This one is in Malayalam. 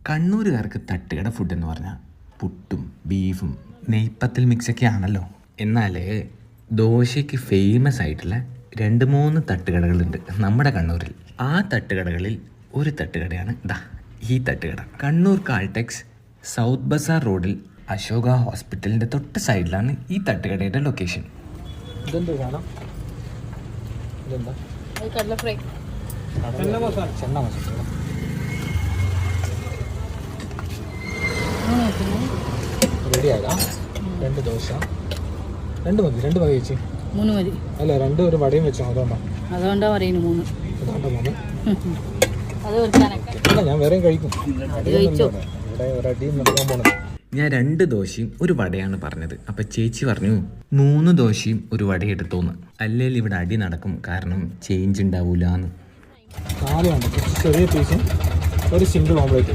കണ്ണൂരുകാർക്ക് തട്ടുകട ഫുഡ് എന്ന് പറഞ്ഞാൽ പുട്ടും ബീഫും നെയ്പ്പത്തിൽ മിക്സൊക്കെ ആണല്ലോ. എന്നാൽ ദോശയ്ക്ക് ഫേമസ് ആയിട്ടുള്ള 2-3 തട്ടുകടകളുണ്ട് നമ്മുടെ കണ്ണൂരിൽ. ആ തട്ടുകടകളിൽ ഒരു തട്ടുകടയാണ് ഈ തട്ടുകട. കണ്ണൂർ കാൾടെക്സ് സൗത്ത് ബസാർ റോഡിൽ അശോക ഹോസ്പിറ്റലിൻ്റെ തൊട്ട് സൈഡിലാണ് ഈ തട്ടുകടയുടെ ലൊക്കേഷൻ. റെഡിയാകാം. 2 ദോശ 2 മതി. 2 മതി ചേച്ചി. 3 മതി. അല്ല 2 ഒരു വടയും വെച്ചോ. അതുകൊണ്ടാ പറയുന്നു 3. അല്ല ഞാൻ വേറെയും കഴിക്കും. ഞാൻ 2 ദോശയും ഒരു വടയാണ് പറഞ്ഞത്. അപ്പം ചേച്ചി പറഞ്ഞു 3 ദോശയും ഒരു വട എടുത്തോന്ന്. അല്ലെങ്കിൽ ഇവിടെ അടി നടക്കും, കാരണം ചേഞ്ച് ഉണ്ടാവൂലെന്ന്. 4 ചെറിയ പീസും ഒരു സിംഗിൾ ഓംലേറ്റ്.